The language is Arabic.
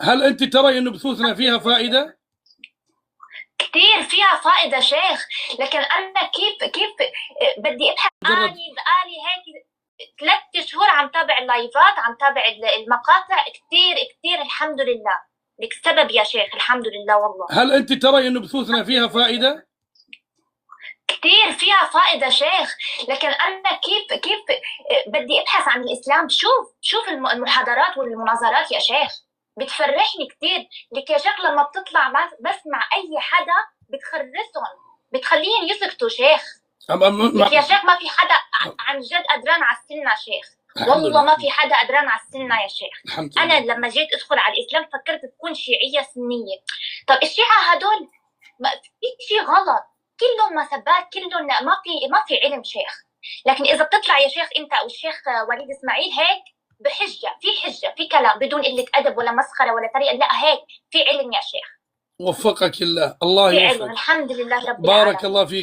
هل أنت ترى أن بثوثنا فيها فائدة؟ كثير فيها فائدة شيخ، لكن أنا كيف بدي أبحث. بقالي هيك 3 شهور عم تابع اللايفات، عم تابع المقاطع كثير الحمد لله. لك سبب يا شيخ، الحمد لله والله. هل أنت ترى أن بثوثنا فيها فائدة؟ كثير فيها فائدة شيخ، لكن أنا كيف بدي أبحث عن الإسلام. شوف المحاضرات والمناظرات يا شيخ، بتفرحني كثير. لك يا شيخ لما بتطلع بسمع أي حدا بتخرسهم، بتخليهم يسكتوا شيخ. لك يا شيخ ما في حدا عن جد قدران على السنة شيخ، والله ما في حدا قدران على السنة يا شيخ. أنا لما جيت أدخل على الإسلام فكرت تكون شيعية سنية. طب الشيعة هدول في شيء غلط، كلهم مسبات، كلهم ما في علم شيخ. لكن إذا بتطلع يا شيخ أنت أو الشيخ وليد إسماعيل هيك بحجة في كلام بدون قلة أدب ولا مسخرة ولا طريقة، لا هيك في علم يا شيخ. وفقك الله، الله في يوفقك. علم الحمد لله رب العالمين. بارك الله فيك.